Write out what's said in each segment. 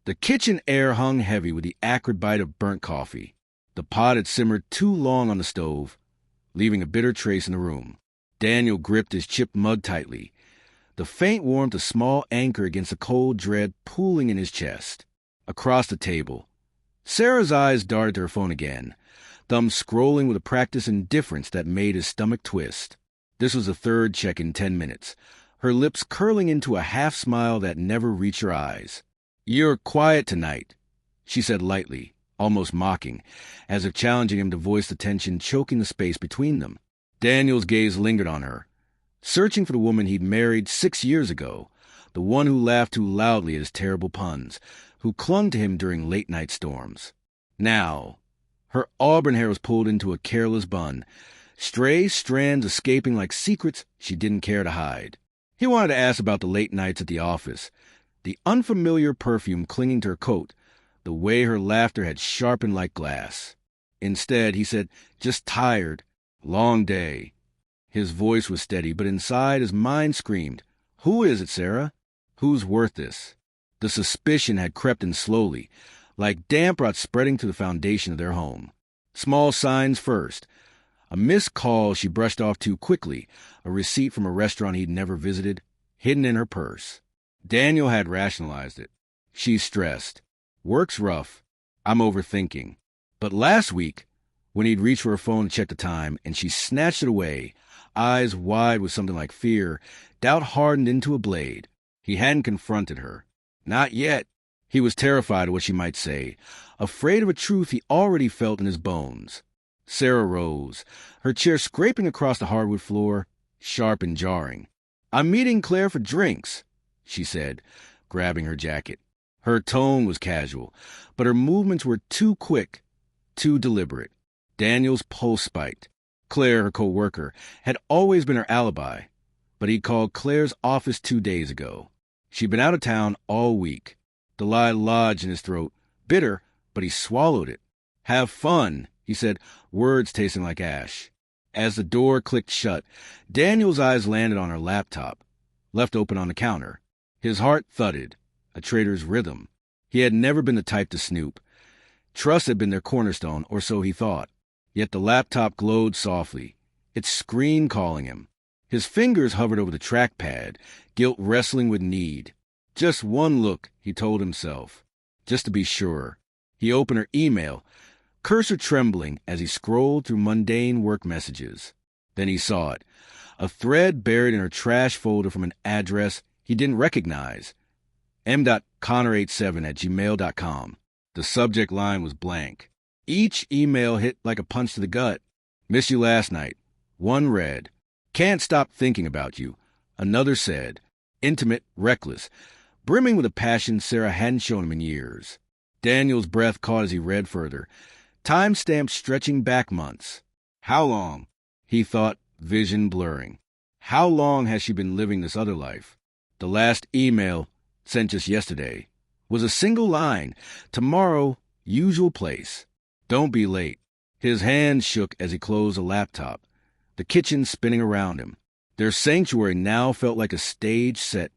The kitchen air hung heavy with the acrid bite of burnt coffee. The pot had simmered too long on the stove, leaving a bitter trace in the room. Daniel gripped his chipped mug tightly, the faint warmth a small anchor against the cold dread pooling in his chest. Across the table, Sarah's eyes darted to her phone again, thumb scrolling with a practiced indifference that made his stomach twist. This was the third check in 10 minutes, her lips curling into a half-smile that never reached her eyes. "You're quiet tonight," she said lightly, almost mocking, as if challenging him to voice the tension choking the space between them. Daniel's gaze lingered on her, searching for the woman he'd married 6 years ago, the one who laughed too loudly at his terrible puns, who clung to him during late-night storms. Now, her auburn hair was pulled into a careless bun, stray strands escaping like secrets she didn't care to hide. He wanted to ask about the late nights at the office, the unfamiliar perfume clinging to her coat, the way her laughter had sharpened like glass. Instead, he said, "Just tired. Long day." His voice was steady, but inside his mind screamed, "Who is it, Sarah? Who's worth this?" The suspicion had crept in slowly, like damp rot spreading to the foundation of their home. Small signs first. A missed call she brushed off too quickly, a receipt from a restaurant he'd never visited, hidden in her purse. Daniel had rationalized it. She's stressed. Work's rough. I'm overthinking. But last week, when he'd reached for her phone to check the time, and she snatched it away, eyes wide with something like fear, doubt hardened into a blade, he hadn't confronted her. Not yet. He was terrified of what she might say, afraid of a truth he already felt in his bones. Sarah rose, her chair scraping across the hardwood floor, sharp and jarring. "I'm meeting Claire for drinks," she said, grabbing her jacket. Her tone was casual, but her movements were too quick, too deliberate. Daniel's pulse spiked. Claire, her co-worker, had always been her alibi, but he'd called Claire's office 2 days ago. She'd been out of town all week. The lie lodged in his throat, bitter, but he swallowed it. "Have fun," he said, words tasting like ash. As the door clicked shut, Daniel's eyes landed on her laptop, left open on the counter. His heart thudded, a traitor's rhythm. He had never been the type to snoop. Trust had been their cornerstone, or so he thought. Yet the laptop glowed softly, its screen calling him. His fingers hovered over the trackpad, guilt wrestling with need. Just one look, he told himself, just to be sure. He opened her email, cursor trembling as he scrolled through mundane work messages. Then he saw it, a thread buried in her trash folder from an address he didn't recognize. m.connor87@gmail.com. The subject line was blank. Each email hit like a punch to the gut. "Missed you last night." One read, "Can't stop thinking about you." Another said, "Intimate, reckless," brimming with a passion Sarah hadn't shown him in years. Daniel's breath caught as he read further, time-stamped stretching back months. How long? He thought, vision blurring. How long has she been living this other life? The last email, sent just yesterday, was a single line, "Tomorrow, usual place. Don't be late." His hands shook as he closed the laptop, the kitchen spinning around him. Their sanctuary now felt like a stage set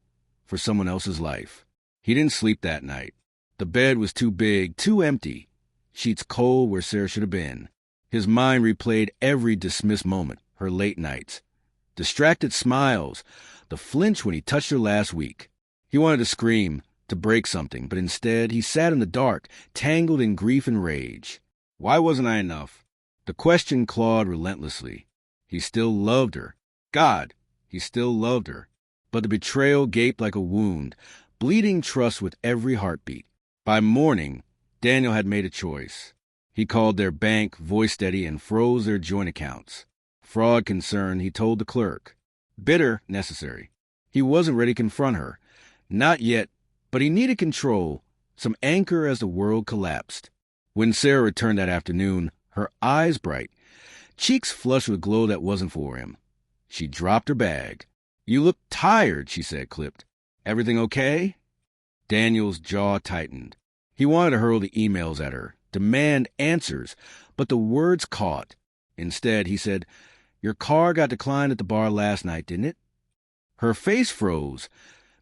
for someone else's life. He didn't sleep that night. The bed was too big, too empty, sheets cold where Sarah should have been. His mind replayed every dismissed moment, her late nights, distracted smiles, the flinch when he touched her last week. He wanted to scream, to break something, but instead he sat in the dark, tangled in grief and rage. Why wasn't I enough? The question clawed relentlessly. He still loved her. God, he still loved her. But the betrayal gaped like a wound, bleeding trust with every heartbeat. By morning, Daniel had made a choice. He called their bank, voice steady, and froze their joint accounts. Fraud concern, he told the clerk. Bitter, necessary. He wasn't ready to confront her. Not yet, but he needed control, some anchor as the world collapsed. When Sarah returned that afternoon, her eyes bright, cheeks flushed with glow that wasn't for him. She dropped her bag. "You look tired," she said, clipped. "Everything okay?" Daniel's jaw tightened. He wanted to hurl the emails at her, demand answers, but the words caught. Instead, he said, "Your car got declined at the bar last night, didn't it?" Her face froze,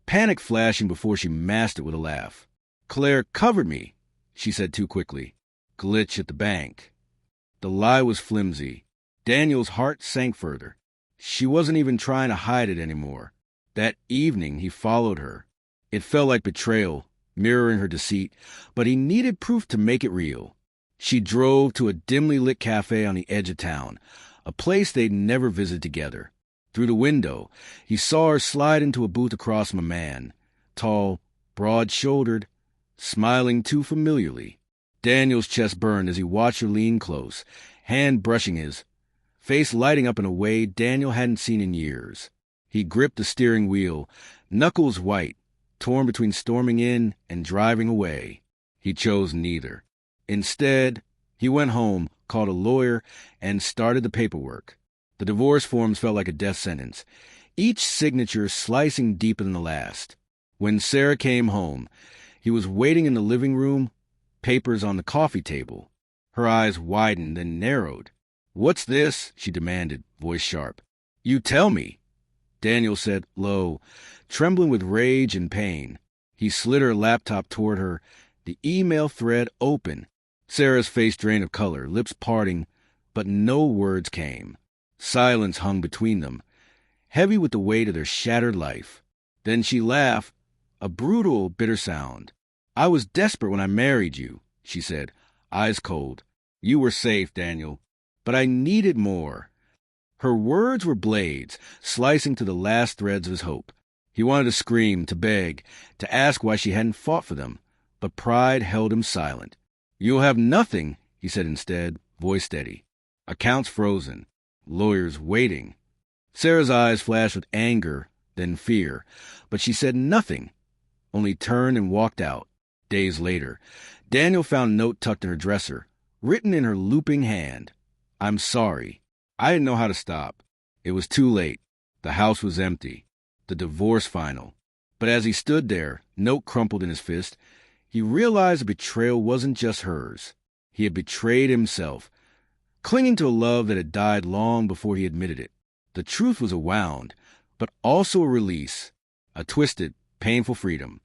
panic flashing before she masked it with a laugh. Claire covered me, she said too quickly. Glitch at the bank. The lie was flimsy. Daniel's heart sank further. She wasn't even trying to hide it anymore. That evening, he followed her. It felt like betrayal, mirroring her deceit, but he needed proof to make it real. She drove to a dimly lit cafe on the edge of town, a place they'd never visited together. Through the window, he saw her slide into a booth across from a man, tall, broad-shouldered, smiling too familiarly. Daniel's chest burned as he watched her lean close, hand brushing his, face lighting up in a way Daniel hadn't seen in years. He gripped the steering wheel, knuckles white, torn between storming in and driving away. He chose neither. Instead, he went home, called a lawyer, and started the paperwork. The divorce forms felt like a death sentence, each signature slicing deeper than the last. When Sarah came home, he was waiting in the living room, papers on the coffee table. Her eyes widened, then narrowed. "What's this?" she demanded, voice sharp. "You tell me," Daniel said low, trembling with rage and pain. He slid her laptop toward her, the email thread open. Sarah's face drained of color, lips parting, but no words came. Silence hung between them, heavy with the weight of their shattered life. Then she laughed, a brutal, bitter sound. "I was desperate when I married you," she said, eyes cold. "You were safe, Daniel, but I needed more." Her words were blades, slicing to the last threads of his hope. He wanted to scream, to beg, to ask why she hadn't fought for them, but pride held him silent. "You'll have nothing," he said instead, voice steady. "Accounts frozen. Lawyers waiting." Sarah's eyes flashed with anger, then fear, but she said nothing, only turned and walked out. Days later, Daniel found a note tucked in her dresser, written in her looping hand. "I'm sorry. I didn't know how to stop. It was too late. The house was empty. The divorce final." But as he stood there, note crumpled in his fist, he realized the betrayal wasn't just hers. He had betrayed himself, clinging to a love that had died long before he admitted it. The truth was a wound, but also a release, a twisted, painful freedom.